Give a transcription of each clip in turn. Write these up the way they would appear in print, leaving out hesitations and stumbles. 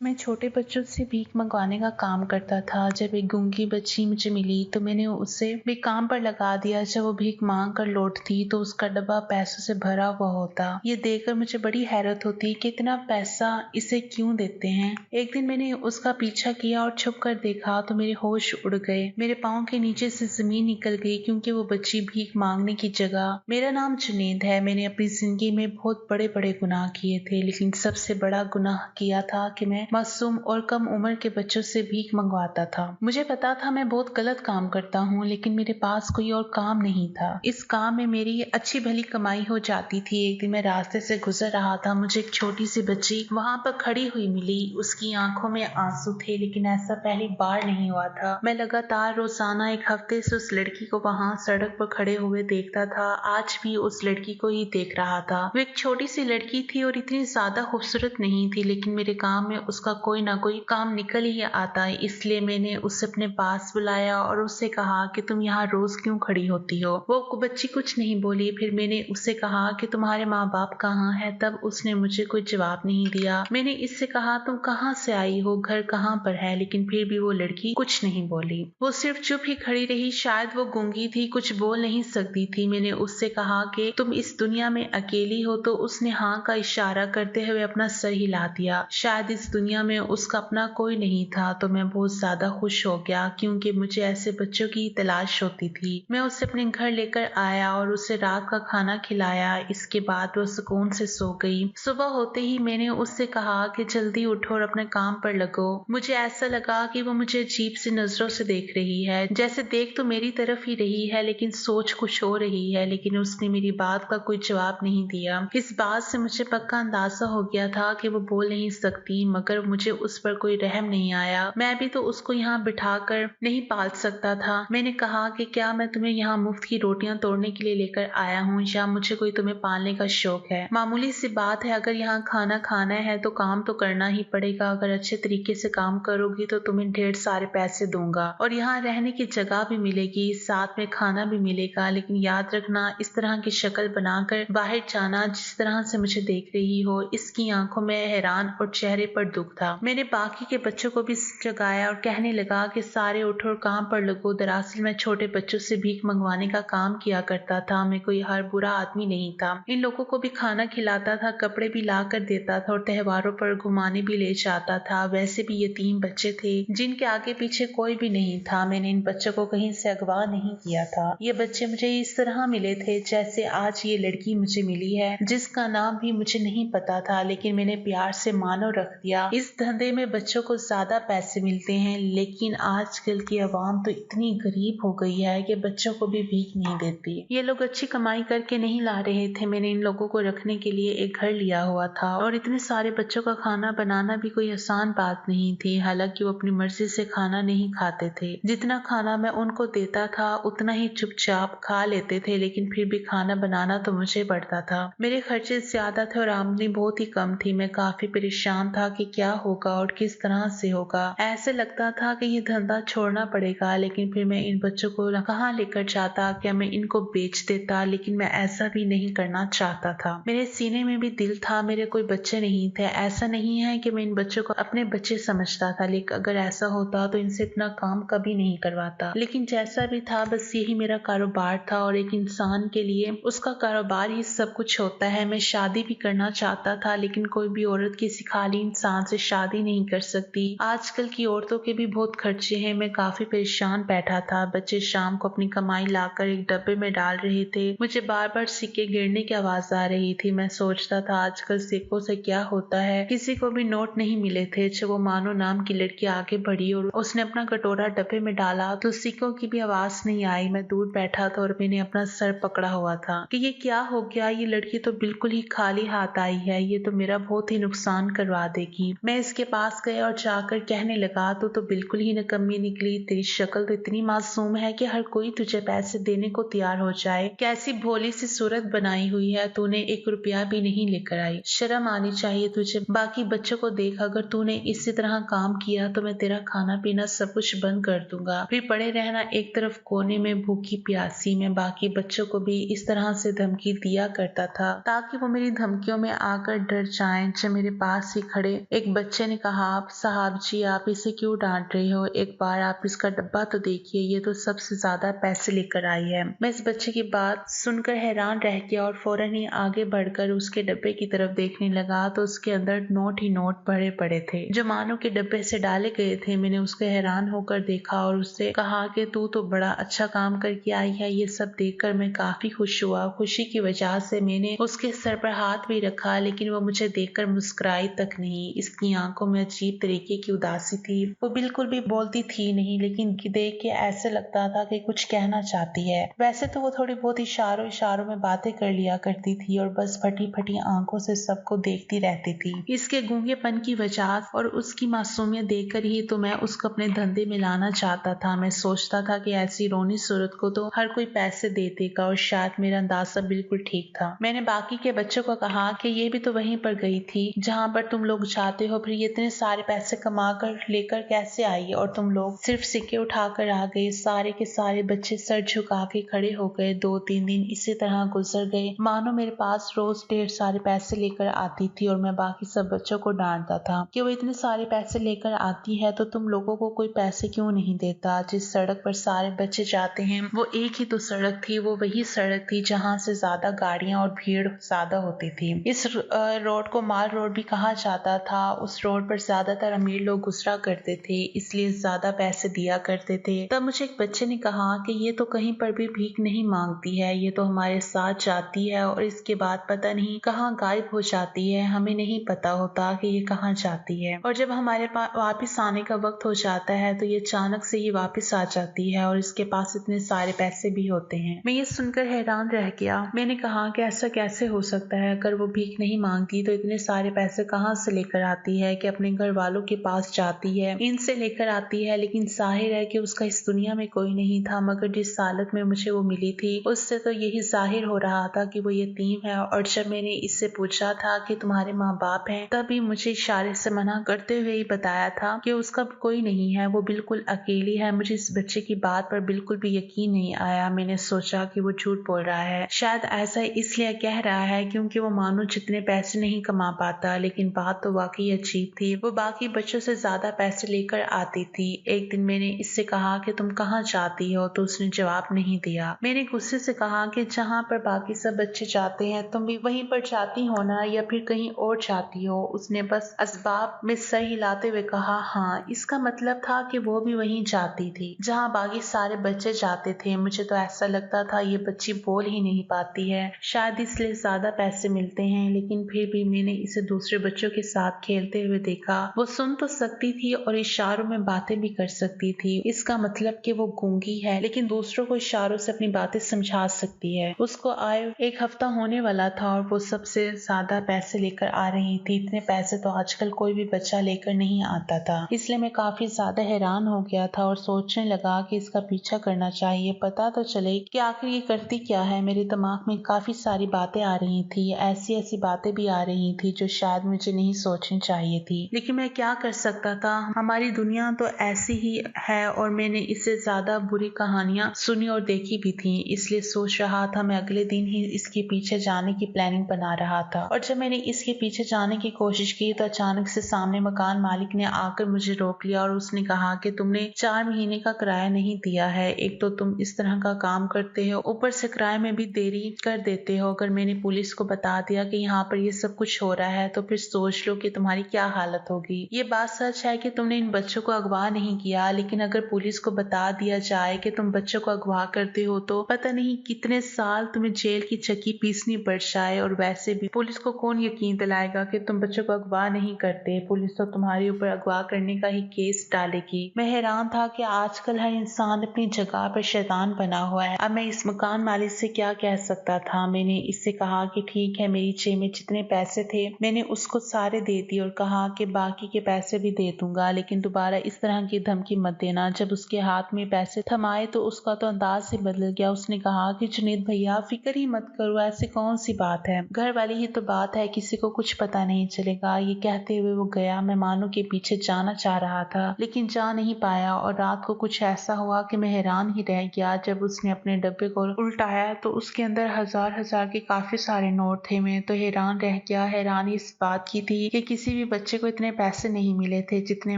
मैं छोटे बच्चों से भीख मंगवाने का काम करता था। जब एक गूंगी बच्ची मुझे मिली तो मैंने उसे भी काम पर लगा दिया। जब वो भीख मांग कर लौटती तो उसका डब्बा पैसों से भरा हुआ होता। ये देखकर मुझे बड़ी हैरत होती कि इतना पैसा इसे क्यों देते हैं। एक दिन मैंने उसका पीछा किया और छुप कर देखा तो मेरे होश उड़ गए। मेरे पाँव के नीचे से जमीन निकल गई क्योंकि वो बच्ची भीख मांगने की जगह। मेरा नाम जुनैद है। मैंने अपनी जिंदगी में बहुत बड़े बड़े गुनाह किए थे, लेकिन सबसे बड़ा गुनाह किया था कि मैं मासूम और कम उम्र के बच्चों से भीख मंगवाता था। मुझे पता था मैं बहुत गलत काम करता हूँ, लेकिन मेरे पास कोई और काम नहीं था। इस काम में मेरी अच्छी भली कमाई हो जाती थी। एक दिन मैं रास्ते से गुजर रहा था। मुझे एक छोटी सी बच्ची वहाँ पर खड़ी हुई मिली। उसकी आंखों में आंसू थे, लेकिन ऐसा पहली बार नहीं हुआ था। मैं लगातार रोजाना एक हफ्ते से उस लड़की को वहाँ सड़क पर खड़े हुए देखता था। आज भी उस लड़की को ही देख रहा था। वो एक छोटी सी लड़की थी और इतनी ज्यादा खूबसूरत नहीं थी, लेकिन मेरे काम में उसका कोई ना कोई काम निकल ही आता है। इसलिए मैंने उसे अपने पास बुलाया और उससे कहा कि तुम यहाँ रोज क्यों खड़ी होती हो। वो बच्ची कुछ नहीं बोली। फिर मैंने उससे कहा कि तुम्हारे माँ बाप कहाँ है। तब उसने मुझे कोई जवाब नहीं दिया। मैंने इससे कहा तुम कहाँ से आई हो, घर कहाँ पर है, लेकिन फिर भी वो लड़की कुछ नहीं बोली। वो सिर्फ चुप ही खड़ी रही। शायद वो गूंगी थी, कुछ बोल नहीं सकती थी। मैंने उससे कहा कि तुम इस दुनिया में अकेली हो, तो उसने हाँ का इशारा करते हुए अपना सर हिला दिया। शायद इस दुनिया में उसका अपना कोई नहीं था। तो मैं बहुत ज्यादा खुश हो गया क्योंकि मुझे ऐसे बच्चों की तलाश होती थी। मैं उसे अपने घर लेकर आया और उसे रात का खाना खिलाया। इसके बाद वो सुकून से सो गई। सुबह होते ही मैंने उससे कहा कि जल्दी उठो और अपने काम पर लगो। मुझे ऐसा लगा कि वो मुझे अजीब सी नजरों से देख रही है, जैसे देख तो मेरी तरफ ही रही है लेकिन सोच कुछ हो रही है। लेकिन उसने मेरी बात का कोई जवाब नहीं दिया। इस बात से मुझे पक्का अंदाजा हो गया था कि वो बोल नहीं सकती, मगर मुझे उस पर कोई रहम नहीं आया। मैं भी तो उसको यहाँ बिठा कर नहीं पाल सकता था। मैंने कहा कि क्या मैं तुम्हें यहाँ मुफ्त की रोटियां तोड़ने के लिए लेकर आया हूँ या मुझे कोई तुम्हें पालने का शौक है। मामूली सी बात है, अगर यहाँ खाना खाना है तो काम तो करना ही पड़ेगा। अगर अच्छे तरीके से काम करोगी तो तुम्हें ढेर सारे पैसे दूंगा और यहाँ रहने की जगह भी मिलेगी, साथ में खाना भी मिलेगा। लेकिन याद रखना, इस तरह की शक्ल बनाकर बाहर जाना, जिस तरह से मुझे देख रही हो। इसकी आंखों में हैरान और चेहरे पर दुख था। मैंने बाकी के बच्चों को भी जगाया और कहने लगा कि सारे उठो और काम पर लगो। दरअसल मैं छोटे बच्चों से भीख मंगवाने का काम किया करता था। मैं कोई हर बुरा आदमी नहीं था। इन लोगों को भी खाना खिलाता था, कपड़े भी ला कर देता था और त्योहारों पर घुमाने भी ले जाता था। वैसे भी यतीम बच्चे थे जिनके आगे पीछे कोई भी नहीं था। मैंने इन बच्चों को कहीं से अगवा नहीं किया था। ये बच्चे मुझे इस तरह मिले थे जैसे आज ये लड़की मुझे मिली है, जिसका नाम भी मुझे नहीं पता था, लेकिन मैंने प्यार से मानो रख दिया। इस धंधे में बच्चों को ज्यादा पैसे मिलते हैं, लेकिन आजकल की आवाम तो इतनी गरीब हो गई है कि बच्चों को भी भीख नहीं देती। ये लोग अच्छी कमाई करके नहीं ला रहे थे। मैंने इन लोगों को रखने के लिए एक घर लिया हुआ था और इतने सारे बच्चों का खाना बनाना भी कोई आसान बात नहीं थी। हालांकि वो अपनी मर्जी से खाना नहीं खाते थे। जितना खाना मैं उनको देता था उतना ही चुपचाप खा लेते थे, लेकिन फिर भी खाना बनाना तो मुझे पड़ता था। मेरे खर्चे ज्यादा थे और आमदनी बहुत ही कम थी। मैं काफी परेशान था कि क्या होगा और किस तरह से होगा। ऐसे लगता था कि ये धंधा छोड़ना पड़ेगा, लेकिन फिर मैं इन बच्चों को कहाँ लेकर जाता। क्या मैं इनको बेच देता? लेकिन मैं ऐसा भी नहीं करना चाहता था। मेरे सीने में भी दिल था, मेरे कोई बच्चे नहीं थे। ऐसा नहीं है कि मैं इन बच्चों को अपने बच्चे समझता था, लेकिन अगर ऐसा होता तो इनसे इतना काम कभी नहीं करवाता। लेकिन जैसा भी था, बस यही मेरा कारोबार था और एक इंसान के लिए उसका कारोबार ही सब कुछ होता है। मैं शादी भी करना चाहता था, लेकिन कोई भी औरत किसी खाली इंसान से शादी नहीं कर सकती। आजकल की औरतों के भी बहुत खर्चे हैं। मैं काफी परेशान बैठा था। बच्चे शाम को अपनी कमाई लाकर एक डब्बे में डाल रहे थे। मुझे बार बार सिक्के गिरने की आवाज आ रही थी। मैं सोचता था आजकल सिक्कों से क्या होता है। किसी को भी नोट नहीं मिले थे। जब वो मानो नाम की लड़की आगे बढ़ी और उसने अपना कटोरा डब्बे में डाला तो सिक्कों की भी आवाज नहीं आई। मैं दूर बैठा था और मैंने अपना सर पकड़ा हुआ था कि ये क्या हो गया। ये लड़की तो बिल्कुल ही खाली हाथ आई है। ये तो मेरा बहुत ही नुकसान करवा देगी। मैं इसके पास गया और जाकर कहने लगा, तो बिल्कुल ही निकम्मी निकली। तेरी शक्ल तो इतनी मासूम है कि हर कोई तुझे पैसे देने को तैयार हो जाए। कैसी भोली सी सूरत बनाई हुई है। तूने 1 रुपया भी नहीं लेकर आई। शर्म आनी चाहिए तुझे। बाकी बच्चों को देख, अगर तूने इसी तरह काम किया तो मैं तेरा खाना पीना सब कुछ बंद कर दूंगा। फिर पड़े रहना एक तरफ कोने में भूखी प्यासी। मैं बाकी बच्चों को भी इस तरह से धमकी दिया करता था ताकि वो मेरी धमकियों में आकर डर जाएं। जब मेरे पास ही खड़े एक एक बच्चे ने कहा, साहब जी आप इसे क्यों डांट रहे हो, एक बार आप इसका डब्बा तो देखिए, ये तो सबसे ज्यादा पैसे लेकर आई है। मैं इस बच्चे की बात सुनकर हैरान रह गया और फौरन ही आगे बढ़कर उसके डब्बे की तरफ देखने लगा तो उसके अंदर नोट ही नोट भरे पड़े थे जो मानो के डब्बे से डाले गए थे। मैंने उसको हैरान होकर देखा और उससे कहा कि तू तो बड़ा अच्छा काम करके आई है। ये सब देखकर मैं काफी खुश हुआ। खुशी की वजह से मैंने उसके सर पर हाथ भी रखा, लेकिन वो मुझे देखकर मुस्कुराई तक नहीं। इसकी आंखों में अजीब तरीके की उदासी थी। वो बिल्कुल भी बोलती थी नहीं, लेकिन देख के ऐसे लगता था कि कुछ कहना चाहती है। वैसे तो वो थोड़ी बहुत इशारों इशारों में बातें कर लिया करती थी और बस फटी फटी आंखों से सबको देखती रहती थी। इसके गूंगेपन की वजह और उसकी मासूमियत देखकर ही तो मैं उसको अपने धंधे में लाना चाहता था। मैं सोचता था कि ऐसी रोनी सूरत को तो हर कोई पैसे दे देगा और शायद मेरा अंदाजा बिल्कुल ठीक था। मैंने बाकी के बच्चों को कहा कि ये भी तो वहीं पर गई थी जहाँ पर तुम लोग जाते हो, फिर ये इतने सारे पैसे कमा कर लेकर कैसे आई और तुम लोग सिर्फ सिक्के उठाकर आ गए। सारे के सारे बच्चे सर झुका के खड़े हो गए। 2-3 दिन इसी तरह गुजर गए मानो मेरे पास रोज ढेर सारे पैसे लेकर आती थी और मैं बाकी सब बच्चों को डांटता था कि वो इतने सारे पैसे लेकर आती है तो तुम लोगों को कोई पैसे क्यों नहीं देता। जिस सड़क पर सारे बच्चे जाते हैं वो एक ही तो सड़क थी, वो वही सड़क थी जहाँ से ज्यादा गाड़ियां और भीड़ ज्यादा होती थी। इस रोड को माल रोड भी कहा जाता था। उस रोड पर ज्यादातर अमीर लोग गुजरा करते थे, इसलिए ज्यादा पैसे दिया करते थे। तब मुझे एक बच्चे ने कहा कि ये तो कहीं पर भी भीख नहीं मांगती है, ये तो हमारे साथ जाती है और इसके बाद पता नहीं कहाँ गायब हो जाती है। हमें नहीं पता होता कि ये कहाँ जाती है और जब हमारे पास वापस आने का वक्त हो जाता है तो ये अचानक से ही वापस आ जाती है और इसके पास इतने सारे पैसे भी होते हैं। मैं ये सुनकर हैरान रह गया। मैंने कहा कि ऐसा कैसे हो सकता है, अगर वो भीख नहीं मांगती तो इतने सारे पैसे कहाँ से लेकर आती है कि अपने घर वालों के पास जाती है, इनसे लेकर आती है। लेकिन जाहिर है कि उसका इस दुनिया में कोई नहीं था, मगर जिस हालत में मुझे वो मिली थी उससे तो यही जाहिर हो रहा था कि वो यतीम है। और जब मैंने इससे पूछा था कि तुम्हारे माँ बाप हैं, तभी मुझे इशारे से मना करते हुए ही बताया था कि उसका कोई नहीं है, वो बिल्कुल अकेली है। मुझे इस बच्चे की बात पर बिल्कुल भी यकीन नहीं आया। मैंने सोचा कि वो झूठ बोल रहा है। शायद ऐसा इसलिए कह रहा है क्योंकि वो मानो जितने पैसे नहीं कमा पाता, लेकिन बात तो वाकई अजीब थी। वो बाकी बच्चों से ज्यादा पैसे लेकर आती थी। एक दिन मैंने इससे कहा कि तुम कहाँ जाती हो, तो उसने जवाब नहीं दिया। मैंने गुस्से से कहा कि जहाँ पर बाकी सब बच्चे जाते हैं तुम भी वहीं पर जाती हो ना, या फिर कहीं और जाती हो। उसने बस असबाब में सर हिलाते हुए कहा, हाँ। इसका मतलब था कि वो भी वहीं जाती थी जहाँ बाकी सारे बच्चे जाते थे। मुझे तो ऐसा लगता था ये बच्ची बोल ही नहीं पाती है, शायद इसलिए ज्यादा पैसे मिलते हैं। लेकिन फिर भी मैंने इसे दूसरे बच्चों के साथ खेलते हुए देखा। वो सुन तो सकती थी और इशारों में बातें भी कर सकती थी। इसका मतलब कि वो गूंगी है, लेकिन दूसरों को इशारों से अपनी बातें समझा सकती है। उसको आए 1 हफ्ता होने वाला था और वो सबसे ज्यादा पैसे लेकर आ रही थी। इतने पैसे तो आजकल कोई भी बच्चा लेकर नहीं आता था, इसलिए मैं काफी ज्यादा हैरान हो गया था और सोचने लगा कि इसका पीछा करना चाहिए, पता तो चले कि आखिर ये करती क्या है। मेरे दिमाग में काफी सारी बातें आ रही थी, ऐसी ऐसी बातें भी आ रही थी जो शायद मुझे नहीं सोचनी चाहिए थी, लेकिन मैं क्या कर सकता था। हमारी दुनिया तो ऐसी ही है और मैंने इससे ज्यादा बुरी कहानियां सुनी और देखी भी थी, इसलिए सोच रहा था। मैं अगले दिन ही इसके पीछे जाने की प्लानिंग बना रहा था और जब मैंने इसके पीछे जाने की कोशिश की तो अचानक से सामने मकान मालिक ने आकर मुझे रोक लिया और उसने कहा कि तुमने 4 महीने का किराया नहीं दिया है। एक तो तुम इस तरह का काम करते हो, ऊपर से किराए में भी देरी कर देते हो। अगर मैंने पुलिस को बता दिया कि यहाँ पर ये सब कुछ हो रहा है तो फिर सोच लो कि तुम्हारी क्या हालत होगी। ये बात सच है कि तुमने इन बच्चों को अगवा नहीं किया, लेकिन अगर पुलिस को बता दिया जाए कि तुम बच्चों को अगवा करते हो तो पता नहीं कितने साल तुम्हें जेल की चक्की पीसनी पड़ जाए। और वैसे भी पुलिस को कौन यकीन दिलाएगा कि तुम बच्चों को अगवा नहीं करते। पुलिस तो तुम्हारे ऊपर अगवा करने का ही केस डालेगी। मैं हैरान था कि आजकल हर इंसान अपनी जगह पर शैतान बना हुआ है। अब मैं इस मकान मालिक से क्या कह सकता था। मैंने इससे कहा कि ठीक है, मेरी जेब में जितने पैसे थे मैंने उसको सारे दे दिए और कहा कि बाकी के पैसे भी दे दूंगा, लेकिन दोबारा इस तरह की धमकी मत देना। जब उसके हाथ में पैसे थमाए तो उसका तो अंदाज ही बदल गया। उसने कहा कि जुनेद भैया फिक्र ही मत करो, ऐसी कौन सी बात है, घर वाली ही तो बात है, किसी को कुछ पता नहीं चलेगा। ये कहते हुए वो गया। मैं मानो के पीछे जाना चाह रहा था लेकिन जा नहीं पाया और रात को कुछ ऐसा हुआ कि मैं हैरान ही रह गया। जब उसने अपने डब्बे को उल्टाया तो उसके अंदर हजार हजार के काफी सारे नोट थे। मैं तो हैरान रह गया। हैरानी इस बात की थी कि किसी भी बच्चे को इतने पैसे नहीं मिले थे जितने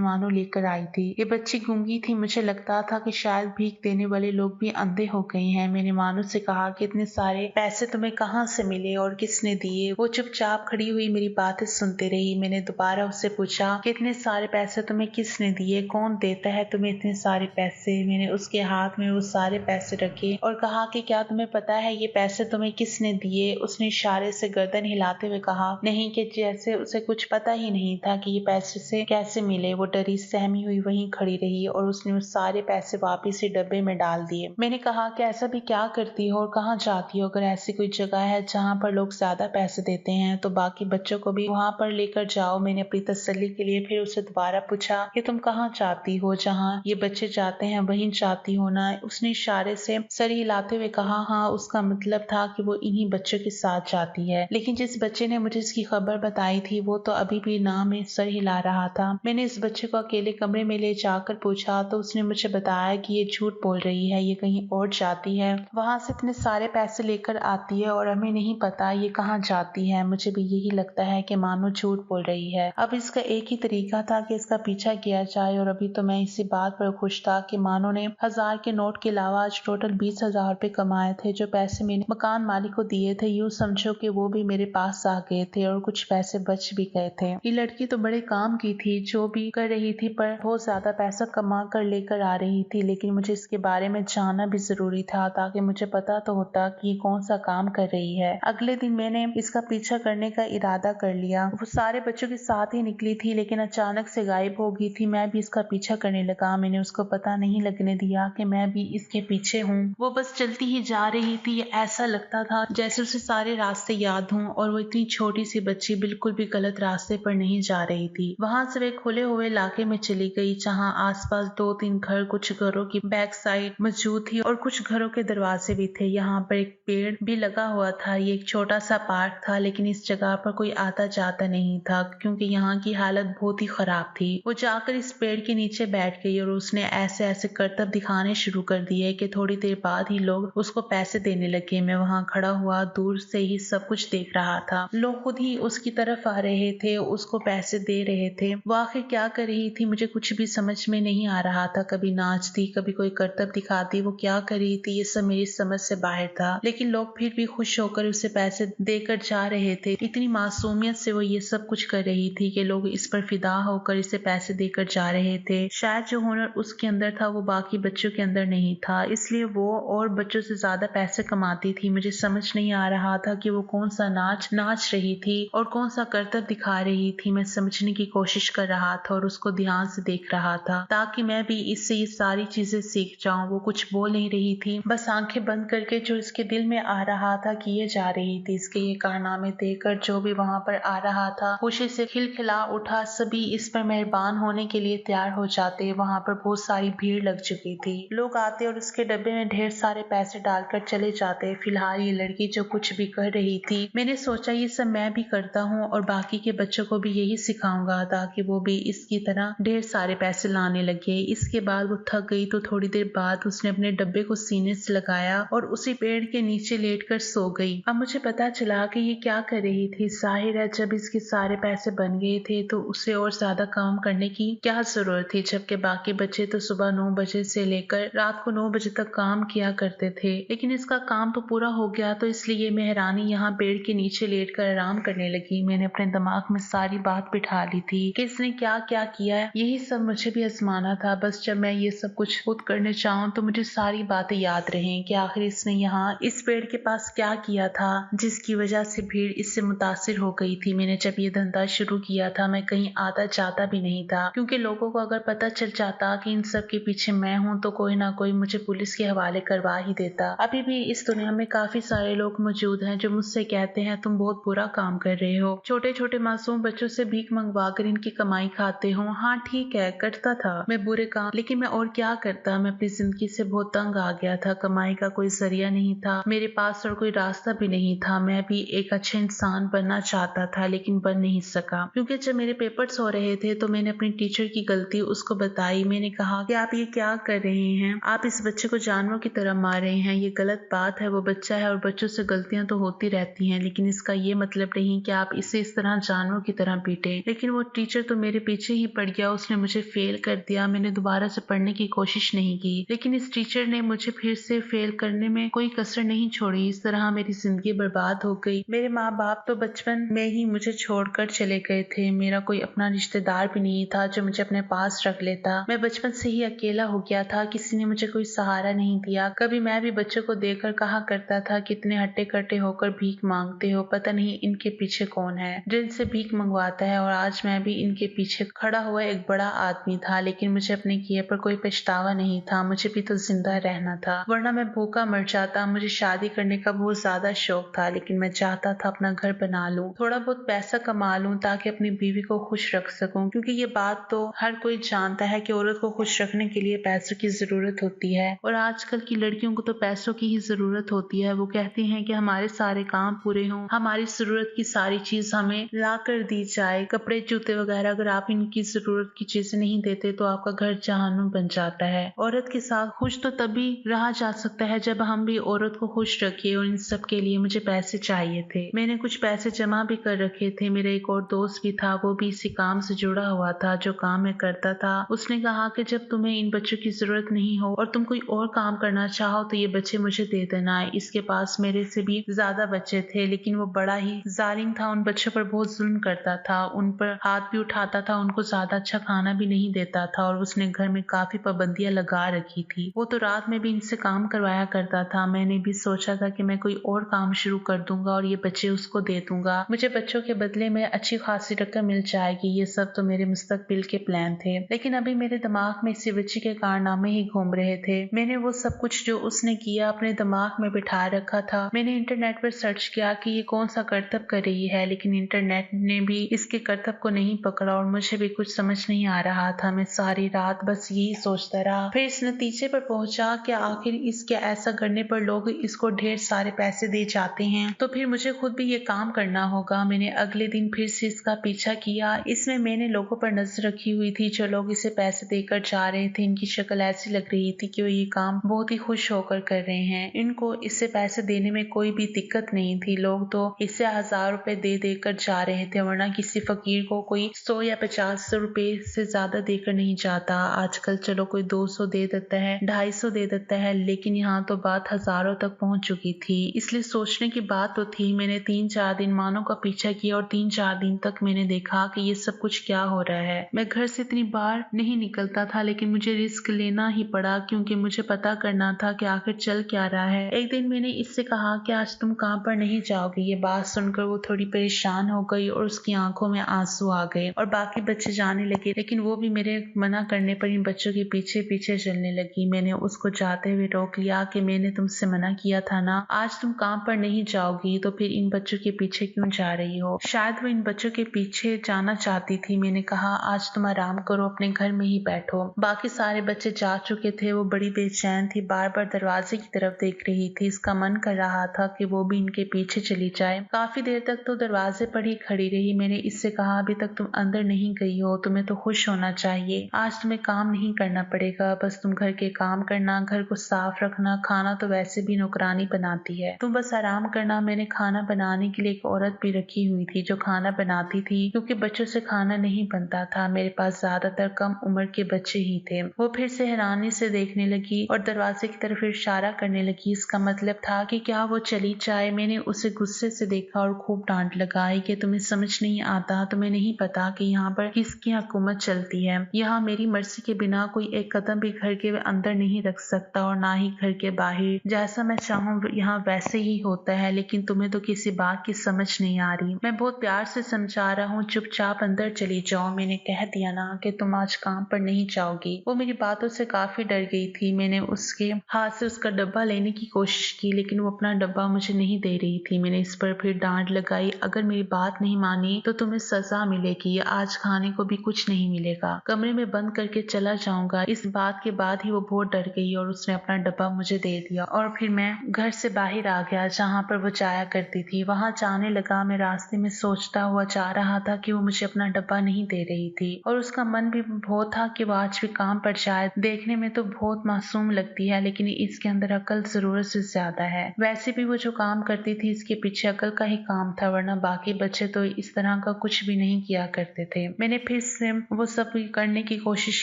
मानो लेकर आई थी। ये बच्ची गूंगी थी, मुझे लगता था कि शायद भीख देने वाले लोग भी अंधे हो गए हैं। मैंने मानो से कहा कि इतने सारे पैसे तुम्हें कहाँ से मिले और किसने दिए। वो चुपचाप खड़ी हुई मेरी बातें सुनते रही। मैंने दोबारा उससे पूछा कि इतने सारे पैसे तुम्हें किसने दिए, कौन देता है तुम्हें इतने सारे पैसे। मैंने उसके हाथ में वो सारे पैसे रखे और कहा कि क्या तुम्हें पता है ये पैसे तुम्हें किसने दिए। उसने इशारे से गर्दन हिलाते हुए कहा नहीं, कि जैसे उसे कुछ पता ही नहीं था कि ये पैसे से कैसे मिले। वो डरी सहमी हुई वहीं खड़ी रही और उसने उस सारे पैसे वापिस डब्बे में डाल दिए। मैंने कहा कि ऐसा भी क्या करती हो और कहाँ जाती हो? अगर ऐसी कोई जगह है जहाँ पर लोग ज्यादा पैसे देते हैं तो बाकी बच्चों को भी वहाँ पर लेकर जाओ। मैंने अपनी तसल्ली के लिए फिर उससे दोबारा पूछा कि तुम कहाँ जाती हो, जहाँ ये बच्चे जाते हैं वहीं जाती हो ना? उसने इशारे से सर हिलाते हुए कहा हाँ। उसका मतलब था कि वो इन्हीं बच्चों के साथ जाती है। लेकिन जिस बच्चे ने मुझे इसकी खबर बताई थी वो तो अभी भी ना में सर हिला रहा था। मैंने इस बच्चे को अकेले कमरे में ले जाकर पूछा तो उसने मुझे बताया कि ये झूठ बोल रही है, ये कहीं और जाती है, वहां से इतने सारे पैसे लेकर आती है और हमें नहीं पता ये कहाँ जाती है। मुझे भी यही लगता है कि मानो झूठ बोल रही है। अब इसका एक ही तरीका था कि इसका पीछा किया जाए और अभी तो मैं इसी बात पर खुश था कि मानो ने 1000 के नोट के अलावा आज टोटल 20,000 रुपए कमाए थे, जो पैसे मैंने मकान मालिक को दिए थे। यूँ समझो कि वो भी मेरे पास आ गए थे और कुछ पैसे बच भी गए थे। ये लड़की तो बड़े काम की थी, जो भी कर रही थी पर बहुत ज्यादा पैसा कमा कर लेकर आ रही थी। लेकिन मुझे इसके बारे में जानना भी जरूरी था ताकि मुझे पता तो होता कि ये कौन सा काम कर रही है। अगले दिन मैंने इसका पीछा करने का इरादा कर लिया। वो सारे बच्चों के साथ ही निकली थी लेकिन अचानक से गायब हो गई थी। मैं भी इसका पीछा करने लगा। मैंने उसको पता नहीं लगने दिया कि मैं भी इसके पीछे हूँ। वो बस चलती ही जा रही थी। ऐसा लगता था जैसे उसे सारे रास्ते याद हों और वो इतनी छोटी सी बच्ची बिल्कुल भी गलत रास्ते पर नहीं जा रही थी। वहां से वे खुले हुए इलाके में चली गई जहाँ आसपास 2-3 घर, कुछ घरों की बैक साइड मौजूद थी और कुछ घरों के दरवाजे भी थे। यहाँ पर एक पेड़ भी लगा हुआ था। ये एक छोटा सा पार्क था लेकिन इस जगह पर कोई आता जाता नहीं था क्योंकि यहाँ की हालत बहुत ही खराब थी। वो जाकर इस पेड़ के नीचे बैठ गई और उसने ऐसे ऐसे करतब दिखाने शुरू कर दिए कि थोड़ी देर बाद ही लोग उसको पैसे देने लगे। मैं वहाँ खड़ा हुआ दूर से ही सब कुछ देख रहा था। लोग खुद ही उसकी तरफ आ रहे थे, उसको पैसे दे रहे थे। वो आखिर क्या कर रही थी मुझे कुछ भी समझ में नहीं आ रहा था। कभी नाचती, कभी कोई करतब दिखाती। वो क्या कर रही थी ये सब मेरी समझ से बाहर था। लेकिन लोग फिर भी खुश होकर उसे पैसे देकर जा रहे थे। इतनी मासूमियत से वो ये सब कुछ कर रही थी कि लोग इस पर फिदा होकर इसे पैसे देकर जा रहे थे। शायद जो हुनर उसके अंदर था वो बाकी बच्चों के अंदर नहीं था, इसलिए वो और बच्चों से ज्यादा पैसे कमाती थी। मुझे समझ नहीं आ रहा था कि वो कौन सा नाच रही थी और कौन सा करतब दिखा रही थी। मैं समझने की कोशिश कर रहा था और उसको ध्यान से देख रहा था ताकि मैं भी इससे ये सारी चीजें सीख जाऊं। वो कुछ बोल नहीं रही थी, बस आंखें बंद करके जो इसके दिल में आ रहा था किए जा रही थी। इसके ये कारनामे देखकर जो भी वहां पर आ रहा था खुशी से खिलखिला उठा। सभी इस पर मेहरबान होने के लिए तैयार हो जाते। वहां पर बहुत सारी भीड़ लग चुकी थी। लोग आते और उसके डब्बे में ढेर सारे पैसे डालकर चले जाते। फिलहाल ये लड़की जो कुछ भी कर रही थी, मैंने सोचा ये सब मैं भी करता हूँ और बाकी के बच्चों को भी यही सिखाऊंगा ताकि वो भी इसकी तरह ढेर सारे पैसे लाने लगे। इसके बाद वो थक गई तो थोड़ी देर बाद उसने अपने डब्बे को सीने से लगाया और उसी पेड़ के नीचे लेटकर सो गई। अब मुझे पता चला कि ये क्या कर रही थी। जाहिर है जब इसके सारे पैसे बन गए थे तो उसे और ज्यादा काम करने की क्या जरूरत थी, जबकि बाकी बच्चे तो सुबह 9 बजे से लेकर रात को 9 बजे तक काम किया करते थे। लेकिन इसका काम तो पूरा हो गया तो इसलिए मेहरानी यहाँ पेड़ के नीचे लेटकर आराम करने लगी। मैंने अपने दिमाग में सारी बात बिठा ली थी कि इसने क्या क्या किया है। यही सब मुझे भी आजमाना था। बस जब मैं ये सब कुछ खुद करने चाहूँ तो मुझे सारी बातें याद रहें कि आखिर इसने यहाँ इस पेड़ के पास क्या किया था जिसकी वजह से भीड़ इससे मुतासिर हो गई थी। मैंने जब ये धंधा शुरू किया था मैं कहीं आता जाता भी नहीं था क्योंकि लोगों को अगर पता चल जाता कि इन सब के पीछे मैं हूँ तो कोई ना कोई मुझे पुलिस के हवाले करवा ही देता। अभी भी इस दुनिया में काफी सारे लोग मौजूद हैं जो मुझसे कहते हैं तुम बहुत बुरा काम कर रहे हो, छोटे छोटे मासूम बच्चों से भीख मंगवा कर इनकी कमाई खाते हो। हाँ ठीक है, करता था मैं बुरे काम, लेकिन मैं और क्या करता। मैं अपनी जिंदगी से बहुत तंग आ गया था। कमाई का कोई जरिया नहीं था मेरे पास और कोई रास्ता भी नहीं था। मैं भी एक अच्छा इंसान बनना चाहता था लेकिन बन नहीं सका क्योंकि जब मेरे पेपर्स हो रहे थे तो मैंने अपनी टीचर की गलती उसको बताई। मैंने कहा कि आप ये क्या कर रहे हैं, आप इस बच्चे को जानवरों की तरह मार रहे हैं, ये गलत बात है। वो बच्चा है और बच्चों से गलतियां तो होती रहती हैं लेकिन इसका ये मतलब नहीं कि आप इसे इस तरह जानवरों की तरह तरह पीटे, लेकिन वो टीचर तो मेरे पीछे ही पड़ गया। उसने मुझे फेल कर दिया। मैंने दोबारा से पढ़ने की कोशिश नहीं की, लेकिन इस टीचर ने मुझे फिर से फेल करने में कोई कसर नहीं छोड़ी। इस तरह मेरी जिंदगी बर्बाद हो गई। मेरे माँ बाप तो बचपन में ही मुझे छोड़कर चले गए थे। मेरा कोई अपना रिश्तेदार भी नहीं था जो मुझे अपने पास रख लेता। मैं बचपन से ही अकेला हो गया था। किसी ने मुझे कोई सहारा नहीं दिया। कभी मैं भी बच्चों को देखकर कहा करता था, कितने हट्टे कट्टे होकर भीख मांगते हो, पता नहीं इनके पीछे कौन है जो इनसे भीख मंगवाता है। और आज मैं भी इनके पीछे खड़ा हुआ एक बड़ा आदमी था, लेकिन मुझे अपने किए पर कोई पछतावा नहीं था। मुझे भी तो जिंदा रहना था, वरना मैं भूखा मर जाता। मुझे शादी करने का बहुत ज्यादा शौक था, लेकिन मैं चाहता था अपना घर बना लूं, थोड़ा बहुत पैसा कमा लूं ताकि अपनी बीवी को खुश रख सकूं। क्योंकि ये बात तो हर कोई जानता है कि औरत को खुश रखने के लिए पैसों की जरूरत होती है, और आजकल की लड़कियों को तो पैसों की ही जरूरत होती है। वो कहती हैं कि हमारे सारे काम पूरे हों, हमारी जरूरत की सारी चीज हमें ला कर दी जाए, कपड़े जूते वगैरह। अगर आप इनकी जरूरत की चीजें नहीं देते तो आपका घर जहन्नुम बन जाता है। औरत के साथ खुश तो तभी रहा जा सकता है जब हम भी औरत को खुश रखें, और इन सब के लिए मुझे पैसे चाहिए थे। मैंने कुछ पैसे जमा भी कर रखे थे। मेरा एक और दोस्त भी था, वो भी इसी काम से जुड़ा हुआ था जो काम मैं करता था। उसने कहा कि जब तुम्हें इन बच्चों की जरूरत नहीं हो और तुम कोई और काम करना चाहो तो ये बच्चे मुझे दे देना। इसके पास मेरे से भी ज्यादा बच्चे थे, लेकिन वो बड़ा ही जालिम था। उन बच्चों पर बहुत जुल्म करता था, उन पर हाथ भी उठाता था, उनको ज्यादा अच्छा खाना भी नहीं देता था, और उसने घर में काफी पाबंदियां लगा रखी थी। वो तो रात में भी इनसे काम करवाया करता था। मैंने भी सोचा था कि मैं कोई और काम शुरू कर दूंगा और ये बच्चे उसको दे दूंगा। मुझे बच्चों के बदले में अच्छी खासी रकम मिल जाएगी। ये सब तो मेरे मुस्तकबिल के प्लान थे, लेकिन अभी मेरे दिमाग में इसी बच्चे के कारनामे ही घूम रहे थे। मैंने वो सब कुछ जो उसने किया अपने दिमाग में बिठा रखा था। मैंने इंटरनेट पर सर्च किया कि ये कौन सा करतब कर रही है, लेकिन इंटरनेट ने भी इसके करतब को नहीं पकड़ा, और मुझे भी कुछ समझ नहीं आ रहा था। मैं सारी रात बस यही सोचता रहा, फिर इस नतीजे पर पहुंचा कि आखिर इसके ऐसा करने पर लोग इसको ढेर सारे पैसे दे जाते हैं, तो फिर मुझे खुद भी ये काम करना होगा। मैंने अगले दिन फिर से इसका पीछा किया। इसमें मैंने लोगों पर नजर रखी हुई थी जो लोग इसे पैसे देकर जा रहे थे। इनकी शक्ल ऐसी लग रही थी कि वो ये काम बहुत ही खुश होकर कर रहे हैं। इनको इससे पैसे देने में कोई भी दिक्कत नहीं थी। लोग तो इससे 1000 रुपए दे देकर जा रहे थे, वरना किसी फकीर को कोई 100 या 50 रुपए से ज्यादा देकर नहीं जाता। आजकल चलो कोई 200 दे देता है, 250 दे देता है, लेकिन यहाँ तो बात हजारों तक पहुंच चुकी थी। इसलिए सोचने की बात तो थी। मैंने 3-4 दिन मानो का पीछा किया, और 3-4 दिन तक मैंने देखा कि ये सब कुछ क्या हो रहा है। मैं घर से इतनी बार नहीं निकलता था, लेकिन मुझे रिस्क लेना ही पड़ा, क्योंकि मुझे पता करना था कि आखिर चल क्या रहा है। एक दिन मैंने इससे कहा कि आज तुम काम पर नहीं जाओगे। ये बात सुनकर वो थोड़ी परेशान हो गई और उसकी आंखों में आंसू आ गए, और बाकी बच्चे जाने लगे, लेकिन वो भी मेरे मना करने पर इन बच्चों के पीछे पीछे चलने लगी। मैंने उसको जाते हुए रोक लिया कि मैंने तुमसे मना किया था ना, आज तुम काम पर नहीं जाओगी तो फिर इन बच्चों के पीछे क्यों जा रही हो। शायद वो इन बच्चों के पीछे जाना चाहती थी। मैंने कहा आज तुम आराम करो, अपने घर में ही बैठो। बाकी सारे बच्चे जा चुके थे। वो बड़ी बेचैन थी, बार बार दरवाजे की तरफ देख रही थी। इसका मन कर रहा था कि वो भी इनके पीछे चली जाए। काफी देर तक तो दरवाजे पर ही खड़ी रही। मैंने इससे कहा अभी तक तुम अंदर नहीं गई हो, तुम्हें तो खुश होना चाहिए। आज तुम्हें काम नहीं करना पड़ेगा, बस तुम घर के काम करना, घर को साफ रखना, खाना तो वैसे भी नौकरानी बनाती है, तुम बस आराम करना। मैंने खाना बनाने के लिए एक औरत भी रखी हुई थी जो खाना बनाती थी, क्योंकि बच्चों से खाना नहीं बनता था। मेरे पास ज्यादातर कम उम्र के बच्चे ही थे। वो फिर से हैरानी से देखने लगी और दरवाजे की तरफ इशारा करने लगी। इसका मतलब था कि क्या वो चली जाए। मैंने उसे गुस्से से देखा और खूब डांट लगाई कि तुम्हें समझ नहीं आता, तुम्हें नहीं पता कि यहाँ पर किसकी हुकूमत चलती है। यहाँ मेरी मर्जी के बिना कोई एक कदम भी घर के अंदर नहीं रख सकता, और ना ही घर के बाहर। जैसा मैं चाहूँ यहाँ वैसे ही होता है, लेकिन तुम्हें तो किसी बात की समझ नहीं आ रही। मैं बहुत प्यार से समझा रहा हूँ, चुपचाप अंदर चली जाओ। मैंने कह दिया ना कि तुम आज काम पर नहीं जाओगी। वो मेरी बातों से काफी डर गई थी। मैंने उसके हाथ से उसका डब्बा लेने की कोशिश की, लेकिन वो अपना डब्बा मुझे नहीं दे रही थी। मैंने इस पर फिर डांट लगाई, अगर मेरी बात नहीं मानी तो तुम्हें सजा मिलेगी। आज खाने को भी कुछ नहीं मिलेगा, कमरे में बंद करके चला जाऊंगा। इस बात के बाद ही वो बहुत डर गई और उसने अपना डब्बा मुझे दे दिया, और फिर मैं घर से बाहर आ गया जहाँ पर वो जाया करती थी। वहां जाने लगा। मैं रास्ते में सोचता हुआ जा रहा था कि वो मुझे अपना डब्बा नहीं दे रही थी, और उसका मन भी बहुत था कि वो आज भी काम पर जाए। देखने में तो बहुत मासूम लगती है, लेकिन इसके अंदर अकल जरूरत से ज्यादा है। वैसे भी वो जो काम करती थी इसके पीछे अकल का ही काम था, वरना बाकी बच्चे तो इस तरह तरह का कुछ भी नहीं किया करते थे। मैंने फिर से वो सब करने की कोशिश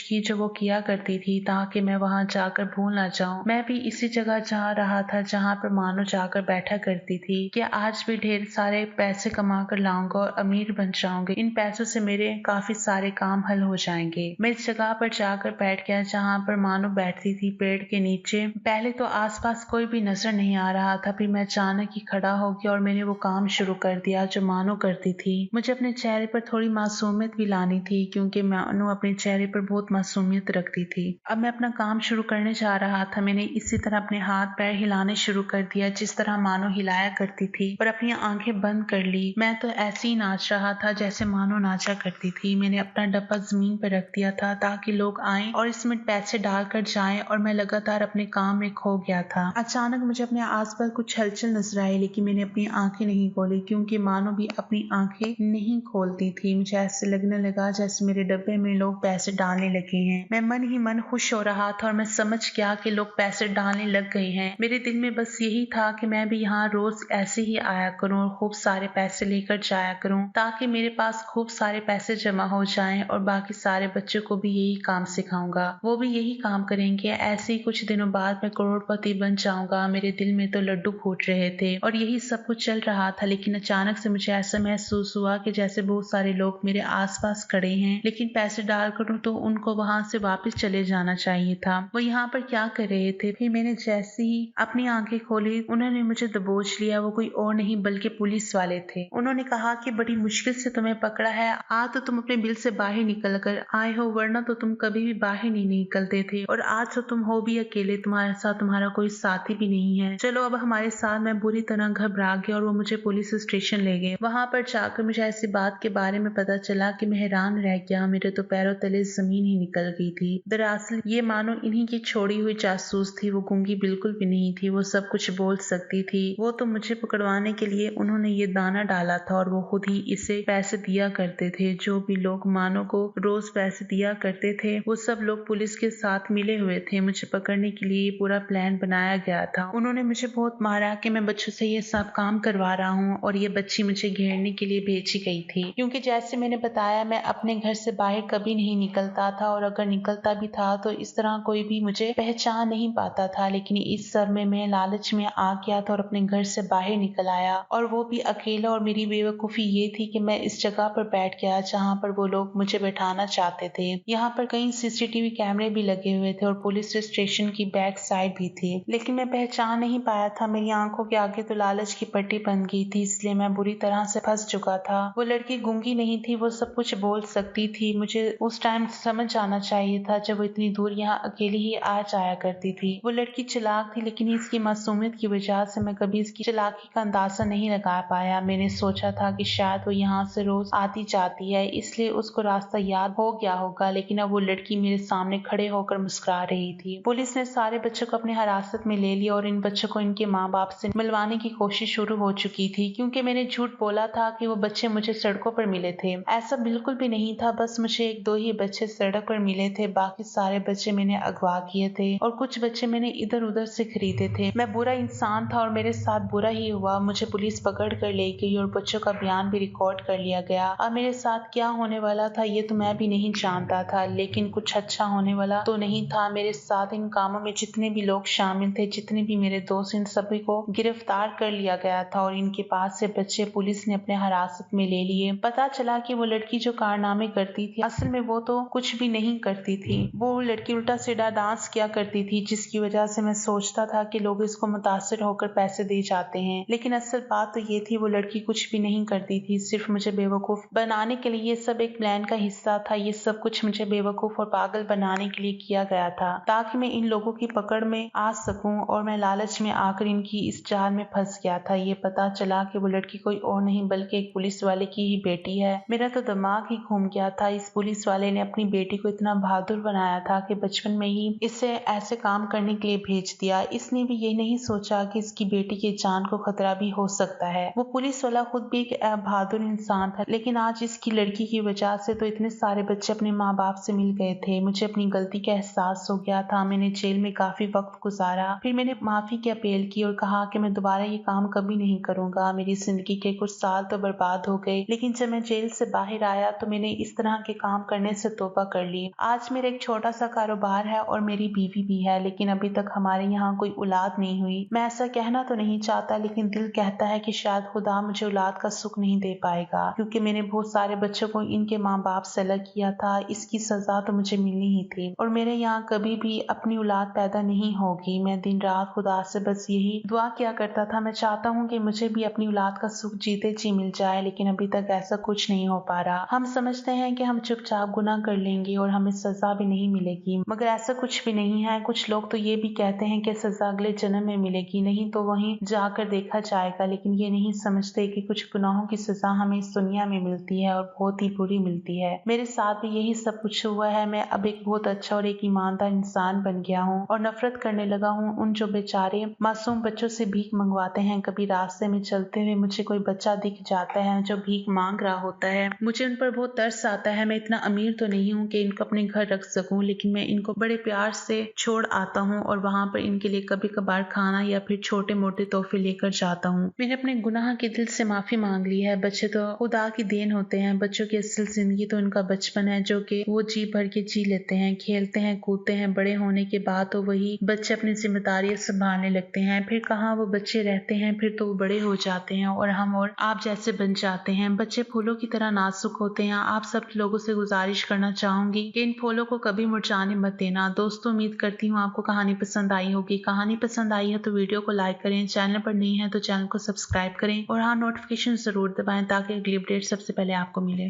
की जो वो किया करती थी, ताकि मैं वहां जाकर भूल ना जाऊं। मैं भी इसी जगह जा रहा था जहां पर मानो जाकर बैठा करती थी कि आज भी ढेर सारे पैसे कमा कर लाऊंगा और अमीर बन जाऊंगी। इन पैसों से मेरे काफी सारे काम हल हो जाएंगे। मैं इस जगह पर जाकर बैठ गया जहां पर मानो बैठती थी, पेड़ के नीचे। पहले तो आसपास कोई भी नजर नहीं आ रहा था, फिर मैं अचानक ही खड़ा हो गया और मैंने वो काम शुरू कर दिया जो मानो करती थी। मुझे अपने चेहरे पर थोड़ी मासूमियत भी लानी थी, क्योंकि मानो अपने चेहरे पर बहुत मासूमियत रखती थी। अब मैं अपना काम शुरू करने जा रहा था। मैंने इसी तरह अपने हाथ पैर हिलाने शुरू कर दिया जिस तरह मानो हिलाया करती थी, और अपनी आंखें बंद कर ली। मैं तो ऐसे ही नाच रहा था जैसे मानो नाचा करती थी। मैंने अपना डब्बा जमीन पर रख दिया था ताकि लोग आएं और इसमें पैसे डालकर जाएं, और मैं लगातार अपने काम में खो गया था। अचानक मुझे अपने आसपास कुछ हलचल नजर आई, लेकिन मैंने अपनी आंखें नहीं खोली, क्योंकि मानो भी अपनी आंखें नहीं खोलती थी। मुझे ऐसे लगने लगा जैसे मेरे डब्बे में लोग पैसे डालने लगे हैं। मैं मन ही मन खुश हो रहा था और मैं समझ गया कि लोग पैसे डालने लग गए हैं। मेरे दिल में बस यही था कि मैं भी यहाँ रोज ऐसे ही आया करूँ और खूब सारे पैसे लेकर जाया करूँ, ताकि मेरे पास खूब सारे पैसे जमा हो जाएं और बाकी सारे बच्चों को भी यही काम सिखाऊंगा। वो भी यही काम करेंगे। ऐसे ही कुछ दिनों बाद मैं करोड़पति बन जाऊंगा। मेरे दिल में तो लड्डू फूट रहे थे और यही सब कुछ चल रहा था, लेकिन अचानक से मुझे ऐसा महसूस हुआ कि जैसे बहुत सारे लोग मेरे आसपास खड़े हैं, लेकिन पैसे डालकर तो उनको वहां से वापस चले जाना चाहिए था। वो यहाँ पर क्या कर रहे थे? फिर मैंने जैसे ही अपनी आंखें खोली, उन्होंने मुझे दबोच लिया। वो कोई और नहीं बल्कि पुलिस वाले थे। उन्होंने कहा कि बड़ी मुश्किल से तुम्हें पकड़ा है, आज तो तुम अपने बिल से बाहर निकल कर आए हो, वरना तो तुम कभी भी बाहर नहीं निकलते थे, और आज तो तुम हो भी अकेले, तुम्हारे साथ तुम्हारा कोई साथी भी नहीं है। चलो अब हमारे साथ। मैं बुरी तरह घबरा गया और वो मुझे पुलिस स्टेशन ले गए। वहां पर जाकर मुझे ऐसी बात के बारे में पता चला कि मैं हैरान रह गया। मेरे तो पैरों तले जमीन ही निकल गई थी। दरअसल ये मानो इन्हीं की छोड़ी हुई जासूस थी। वो गूंगी बिल्कुल भी नहीं थी, वो सब कुछ बोल सकती थी। वो तो मुझे पकड़वाने के लिए उन्होंने ये दाना डाला था और वो खुद ही इसे पैसे दिया करते थे। जो भी लोग मानो को रोज पैसे दिया करते थे, वो सब लोग पुलिस के साथ मिले हुए थे। मुझे पकड़ने के लिए पूरा प्लान बनाया गया था। उन्होंने मुझे बहुत मारा कि मैं बच्चों से ये सब काम करवा रहा हूँ, और ये बच्ची मुझे घेरने के लिए भेजी गई थी, क्योंकि जैसे मैंने बताया मैं अपने घर से बाहर कभी नहीं निकलता था, और अगर निकलता भी था तो इस तरह कोई भी मुझे पहचान नहीं पाता था। लेकिन इस सब में मैं लालच में आ गया था और अपने घर से बाहर निकल आया, और वो भी अकेला। और मेरी बेवकूफी ये थी कि मैं इस जगह पर बैठ गया जहाँ पर वो लोग मुझे बैठाना चाहते थे। यहाँ पर कई सीसीटीवी कैमरे भी लगे हुए थे और पुलिस स्टेशन की बैक साइड भी थी, लेकिन मैं पहचान नहीं पाया था। मेरी आंखों के आगे तो लालच की पट्टी बन गई थी, इसलिए मैं बुरी तरह से फंस चुका था। वो लड़की गूंगी नहीं थी, वो सब कुछ बोल सकती थी। मुझे उस टाइम समझ जाना चाहिए था जब वो इतनी दूर यहाँ अकेली ही आ जाया करती थी। वो लड़की चालाक थी, लेकिन इसकी मासूमियत की वजह से मैं कभी इसकी चालाकी का अंदाजा नहीं लगा पाया। मैंने सोचा था कि शायद वो यहाँ से रोज आती जाती है, इसलिए उसको रास्ता याद हो गया होगा, लेकिन अब वो लड़की मेरे सामने खड़े होकर मुस्कुरा रही थी। पुलिस ने सारे बच्चों को अपने हिरासत में ले लिया और इन बच्चों को इनके माँ बाप से मिलवाने की कोशिश शुरू हो चुकी थी, क्योंकि मैंने झूठ बोला था कि वो बच्चे मुझे सड़कों पर मिले थे। ऐसा बिल्कुल भी नहीं था, बस मुझे एक दो ही बच्चे सड़क पर मिले थे। बाकी सारे बच्चे मैंने अगवा किए थे और कुछ बच्चे मैंने इधर उधर से खरीदे थे। मैं बुरा इंसान था और मेरे साथ बुरा ही हुआ। मुझे पुलिस पकड़ कर ले गई और बच्चों का बयान भी रिकॉर्ड कर लिया गया। अब मेरे साथ क्या होने वाला था ये तो मैं भी नहीं जानता था, लेकिन कुछ अच्छा होने वाला तो नहीं था। मेरे साथ इन कामों में जितने भी लोग शामिल थे, जितने भी मेरे दोस्त, इन सभी को गिरफ्तार कर लिया गया था और इनके पास से बच्चे पुलिस ने अपने हिरासत में ले लिए। पता चला कि वो लड़की जो कारनामे करती थी, असल में वो तो कुछ भी नहीं करती थी। वो लड़की उल्टा सीधा डांस किया करती थी, जिसकी वजह से मैं सोचता था कि लोग इसको मुतासिर होकर पैसे दे जाते हैं, लेकिन असल बात तो ये थी वो लड़की कुछ भी नहीं करती थी। सिर्फ मुझे बेवकूफ बनाने के लिए ये सब एक प्लान का हिस्सा था। ये सब कुछ मुझे बेवकूफ और पागल बनाने के लिए किया गया था, ताकि मैं इन लोगों की पकड़ में आ सकूं, और मैं लालच में आकर इनकी इस जाल में फंस गया था। ये पता चला कि वो लड़की कोई और नहीं बल्कि एक पुलिस वाले की ही बेटी है। मेरा तो दिमाग ही घूम गया था। इस पुलिस वाले ने अपनी बेटी को इतना बहादुर बनाया था कि बचपन में ही इसे ऐसे काम करने के लिए भेज दिया। इसने भी ये नहीं सोचा कि इसकी बेटी की जान को खतरा भी हो सकता है। वो पुलिस वाला खुद भी एक बहादुर इंसान था, लेकिन आज इसकी लड़की की वजह से तो इतने सारे बच्चे अपने माँ बाप से मिल गए थे। मुझे अपनी गलती का एहसास हो गया था। मैंने जेल में काफी वक्त गुजारा, फिर मैंने माफी की अपील की और कहा कि मैं दोबारा ये काम कभी नहीं करूंगा। मेरी जिंदगी के कुछ साल तो बर्बाद हो गए, लेकिन जब मैं जेल से बाहर आया तो मैंने इस तरह के काम करने से तौबा कर ली। आज मेरा एक छोटा सा कारोबार है और मेरी बीवी भी है, लेकिन अभी तक हमारे यहाँ कोई औलाद नहीं हुई। मैं ऐसा कहना तो नहीं चाहता, लेकिन दिल कहता है कि शायद खुदा मुझे औलाद का सुख नहीं दे पाएगा, क्योंकि मैंने बहुत सारे बच्चों को इनके माँ बाप से अलग किया था। इसकी सजा तो मुझे मिलनी ही थी और मेरे यहाँ कभी भी अपनी औलाद पैदा नहीं होगी। मैं दिन रात खुदा से बस यही दुआ किया करता था। मैं चाहता हूँ कि मुझे भी अपनी औलाद का सुख जीते जी मिल जाए, लेकिन अभी तक ऐसा कुछ नहीं हो पा रहा। हम समझते हैं कि हम चुपचाप गुनाह कर लेंगे और हमें सजा भी नहीं मिलेगी, मगर ऐसा कुछ भी नहीं है। कुछ लोग तो ये भी कहते हैं कि सजा अगले जन्म में मिलेगी, नहीं तो वहीं जाकर देखा जाएगा, लेकिन ये नहीं समझते कि कुछ गुनाहों की सजा हमें इस दुनिया में मिलती है और बहुत ही बुरी मिलती है। मेरे साथ भी यही सब कुछ हुआ है। मैं अब एक बहुत अच्छा और एक ईमानदार इंसान बन गया हूँ और नफरत करने लगा हूँ उन जो बेचारे मासूम बच्चों से भीख मंगवाते हैं। कभी रास्ते में चलते हुए मुझे कोई बच्चा दिख जाता है जो भीख मांग रहा होता है, मुझे उन पर बहुत तरस आता है। मैं इतना अमीर तो नहीं हूँ कि इनको अपने घर रख सकूं, लेकिन मैं इनको बड़े प्यार से छोड़ आता हूँ और वहाँ पर इनके लिए कभी कभार खाना या फिर छोटे मोटे तोहफे लेकर जाता हूँ। मैंने अपने गुनाह के दिल से माफी मांग ली है। बच्चे तो खुदा की देन होते हैं। बच्चों की असल जिंदगी तो उनका बचपन है, जो कि वो जी भर के जी लेते हैं, खेलते हैं, कूदते हैं। बड़े होने के बाद तो वही बच्चे अपनी जिम्मेदारियां संभालने लगते हैं। फिर कहाँ वो बच्चे रहते हैं, फिर तो वो बड़े हो जाते हैं और हम और आप जैसे बन जाते हैं। बच्चे फूलों की तरह नाजुक होते हैं। आप सब लोगों से गुजारिश करना चाहूंगी कि इन फूलों को कभी मुरझाने मत देना। दोस्तों, उम्मीद करती हूँ आपको कहानी पसंद आई होगी। कहानी पसंद आई है तो वीडियो को लाइक करें, चैनल पर नहीं है तो चैनल को सब्सक्राइब करें और हाँ, नोटिफिकेशन जरूर दबाएं ताकि अगली अपडेट सबसे पहले आपको मिले।